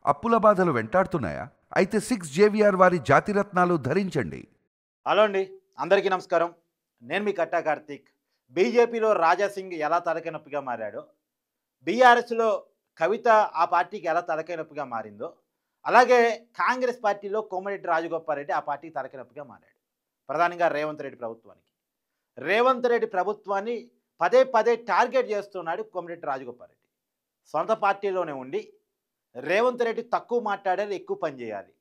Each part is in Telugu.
అప్పుల బాధలు వెంటాడుతున్నాయా? అయితే 6 జేవిఆర్ వారి జాతిరత్నాలు ధరించండి. హలో అండి, అందరికీ నమస్కారం. నేను మీ కట్టా కార్తీక్. బీజేపీలో రాజాసింగ్ ఎలా తలకాయ నొప్పిగా మారాడో, బీఆర్ఎస్‌లో కవిత ఆ పార్టీకి ఎలా తలకాయ నొప్పిగా మారిందో, అలాగే కాంగ్రెస్ పార్టీలో కోమటిరెడ్డి రాజగోపాల్‌రెడ్డి ఆ పార్టీకి తలకాయ నొప్పిగా మారాడు. ప్రధానంగా రేవంత్ రెడ్డి ప్రభుత్వానికి. రేవంత్ రెడ్డి ప్రభుత్వాన్ని పదే పదే టార్గెట్ చేస్తున్నాడు కోమటిరెడ్డి రాజగోపాల్‌రెడ్డి. సొంత పార్టీలోనే ఉండి రేవంత్ రెడ్డి తక్కువ మాట్లాడాలి, ఎక్కువ పని చేయాలి.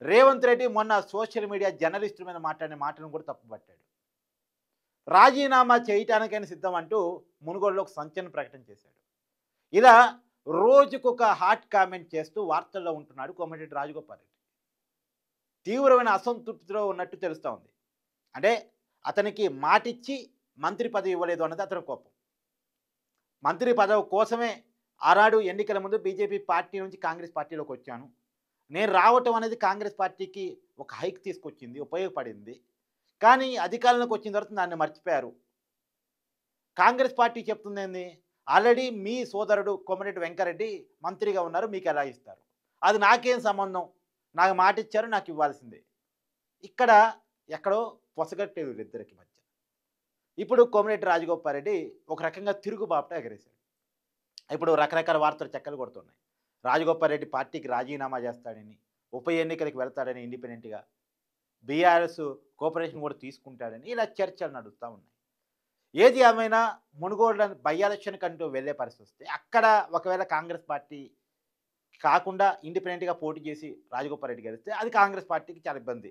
రేవంత్ రెడ్డి మొన్న సోషల్ మీడియా జర్నలిస్టుల మీద మాట్లాడిన మాటలను కూడా తప్పుపట్టాడు. రాజీనామా చేయటానికైనా సిద్ధం అంటూ మునుగోడులో ఒక సంచలన ప్రకటన చేశాడు. ఇలా రోజుకొక హాట్ కామెంట్ చేస్తూ వార్తల్లో ఉంటున్నాడు కోమటిరెడ్డి రాజగోపాల్‌రెడ్డి. తీవ్రమైన అసంతృప్తిలో ఉన్నట్టు తెలుస్తూ ఉంది. అంటే అతనికి మాటిచ్చి మంత్రి పదవి ఇవ్వలేదు అన్నది అతని కోపం. మంత్రి పదవి కోసమే ఆనాడు ఎన్నికల ముందు బీజేపీ పార్టీ నుంచి కాంగ్రెస్ పార్టీలోకి వచ్చాను. నేను రావటం అనేది కాంగ్రెస్ పార్టీకి ఒక హైక్ తీసుకొచ్చింది, ఉపయోగపడింది. కానీ అధికారంలోకి వచ్చిన తర్వాత దాన్ని మర్చిపోయారు. కాంగ్రెస్ పార్టీ చెప్తుందేంది, ఆల్రెడీ మీ సోదరుడు కోమటిరెడ్డి వెంకరెడ్డి మంత్రిగా ఉన్నారు, మీకు ఎలా ఇస్తారు? అది నాకేం సంబంధం? నాకు మాట ఇచ్చారు, నాకు ఇవ్వాల్సిందే. ఇక్కడ ఎక్కడో పొసగట్టేది వీళ్ళిద్దరికి మధ్య. ఇప్పుడు కోమటిరెడ్డి రాజగోపాల్‌రెడ్డి ఒక రకంగా తిరుగుబావుటా ఎగరేశాడు. ఇప్పుడు రకరకాల వార్తలు చక్కర్లు కొడుతున్నాయి. రాజగోపాల్‌రెడ్డి పార్టీకి రాజీనామా చేస్తాడని, ఉప ఎన్నికలకు వెళ్తాడని ఇండిపెండెంట్‌గా, బీఆర్ఎస్ కోఆపరేషన్ కూడా తీసుకుంటాడని ఇలా చర్చలు నడుస్తూ ఉన్నాయి. ఏది ఏమైనా మునుగోడులో బై ఎలక్షన్‌కి అంటూ వెళ్ళే పరిస్థితి వస్తే, అక్కడ ఒకవేళ కాంగ్రెస్ పార్టీ కాకుండా ఇండిపెండెంట్‌గా పోటీ చేసి రాజగోపాల్‌రెడ్డి గెలిస్తే అది కాంగ్రెస్ పార్టీకి చాలా ఇబ్బంది.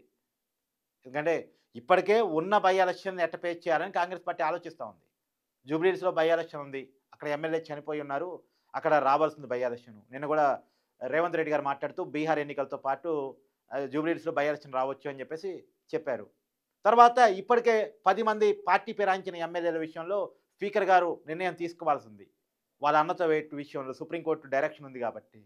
ఎందుకంటే ఇప్పటికే ఉన్న బై ఎలక్షన్‌ని ఎట్ట ఫేస్ చేయాలని కాంగ్రెస్ పార్టీ ఆలోచిస్తూ ఉంది. జూబ్లీహిల్స్‌లో బై ఎలక్షన్ ఉంది. అక్కడ ఎమ్మెల్యే చనిపోయి ఉన్నారు. అక్కడ రావాల్సింది బై ఎలక్షన్. నిన్న కూడా రేవంత్ రెడ్డి గారు మాట్లాడుతూ బీహార్ ఎన్నికలతో పాటు జూబ్లీహిల్స్‌లో బై ఎలక్షన్ రావచ్చు అని చెప్పేసి చెప్పారు. తర్వాత ఇప్పటికే 10 మంది పార్టీ ఫిరాయించిన ఎమ్మెల్యేల విషయంలో స్పీకర్ గారు నిర్ణయం తీసుకోవాల్సింది. వాళ్ళ అన్నతో విషయంలో సుప్రీంకోర్టు డైరెక్షన్ ఉంది కాబట్టి.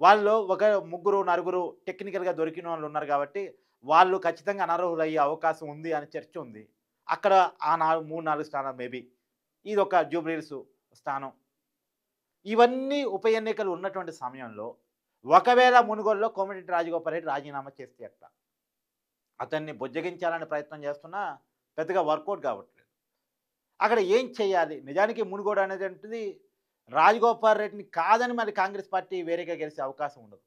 వాళ్ళలో ఒక ముగ్గురు, నలుగురు టెక్నికల్‌గా దొరికిన వాళ్ళు ఉన్నారు కాబట్టి, వాళ్ళు ఖచ్చితంగా అనర్హులయ్యే అవకాశం ఉంది అని చర్చ ఉంది. అక్కడ ఆ 3, 4 స్థానాలు మేబీ. ఇదొక జూబ్లీహిల్స్ స్థానం. ఇవన్నీ ఉప ఎన్నికలు ఉన్నటువంటి సమయంలో ఒకవేళ మునుగోడులో కోమటిరెడ్డి రాజగోపాల్‌రెడ్డి రాజీనామా చేస్తే ఎట్లా? అతన్ని బుజ్జగించాలనే ప్రయత్నం చేస్తున్నా పెద్దగా వర్కౌట్ కావట్లేదు. అక్కడ ఏం చేయాలి? నిజానికి మునుగోడు అనేటువంటిది రాజగోపాల్‌రెడ్డిని కాదని మరి కాంగ్రెస్ పార్టీ వేరేగా గెలిచే అవకాశం ఉండదు.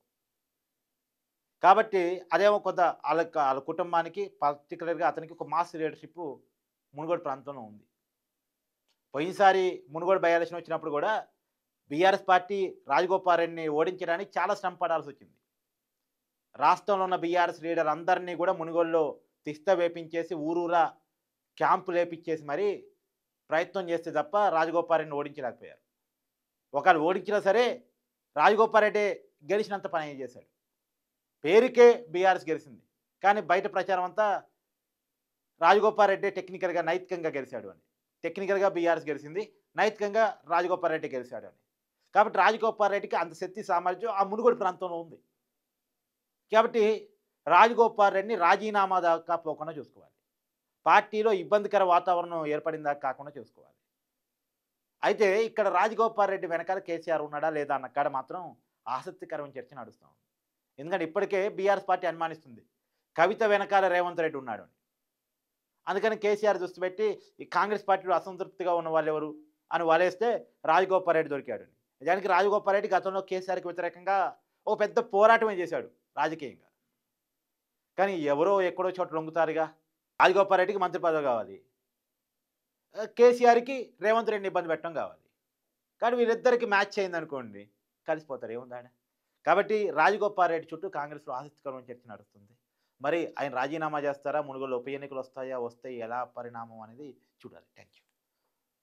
కాబట్టి అదేమో కొంత ఆళ్ళ కుటుంబానికి పర్టిక్యులర్‌గా అతనికి ఒక మాస్ లీడర్‌షిప్ మునుగోడు ప్రాంతంలో ఉంది. పోయినసారి మునుగోడు బై ఎలక్షన్ వచ్చినప్పుడు కూడా బీఆర్ఎస్ పార్టీ రాజగోపాల్‌రెడ్డిని ఓడించడానికి చాలా శ్రమ పడాల్సొచ్చింది. రాష్ట్రంలో ఉన్న బీఆర్ఎస్ లీడర్ అందరినీ కూడా మునుగోడులో తిష్ట వేపించేసి ఊరూరా క్యాంపులేపిచ్చేసి మరీ ప్రయత్నం చేస్తే తప్ప రాజగోపాల్‌రెడ్డిని ఓడించలేకపోయారు. ఒకవేళ ఓడించినా సరే రాజగోపాల్‌రెడ్డి గెలిచినంత పని చేశాడు. పేరుకే బీఆర్ఎస్ గెలిచింది. కానీ బయట ప్రచారం అంతా రాజగోపాల్‌రెడ్డి టెక్నికల్‌గా, నైతికంగా గెలిచాడు అని. టెక్నికల్‌గా బీఆర్ఎస్ గెలిచింది. నైతికంగా రాజగోపాల్‌రెడ్డి గెలిచాడు అని. కాబట్టి రాజగోపాల్‌రెడ్డికి అంత శక్తి సామర్థ్యం ఆ మునుగోడు ప్రాంతంలో ఉంది. కాబట్టి రాజగోపాల్‌రెడ్డిని రాజీనామా దాకా పోకుండా చూసుకోవాలి. పార్టీలో ఇబ్బందికర వాతావరణం ఏర్పడిన దాకా కాకుండా చూసుకోవాలి. అయితే ఇక్కడ రాజగోపాల్‌రెడ్డి వెనకాల కేసీఆర్ ఉన్నాడా లేదా అన్న కాడ మాత్రం ఆసక్తికరమైన చర్చ నడుస్తా ఉంది. ఎందుకంటే ఇప్పటికే బీఆర్ఎస్ పార్టీ అనుమానిస్తుంది. కవిత వెనకాల రేవంత్ రెడ్డి ఉన్నాడు అని. అందుకని కేసీఆర్ దృష్టి పెట్టి ఈ కాంగ్రెస్ పార్టీలో అసంతృప్తిగా ఉన్న వాళ్ళెవరు అని వలేస్తే రాజగోపాల్‌రెడ్డి దొరికాడని. నిజానికి రాజగోపాల్‌రెడ్డి గతంలో కేసీఆర్‌కి వ్యతిరేకంగా ఒక పెద్ద పోరాటమే చేశాడు రాజకీయంగా. కానీ ఎవరో ఎక్కడో చోట లొంగుతారుగా. రాజగోపాల్‌రెడ్డికి మంత్రి పదవి కావాలి. కేసీఆర్‌కి రేవంత్ రెడ్డిని ఇబ్బంది పెట్టడం కావాలి. కానీ వీళ్ళిద్దరికి మ్యాచ్ అయిందనుకోండి కలిసిపోతారు, ఏముందాడ. కాబట్టి రాజగోపాల్‌రెడ్డి చుట్టూ కాంగ్రెస్‌లో ఆసక్తికరమైన చర్చ నడుస్తుంది. మరి ఆయన రాజీనామా చేస్తారా? మునుగోడులో ఉప ఎన్నికలు వస్తాయా? వస్తే ఎలా పరిణామం అనేది చూడాలి. Thank you.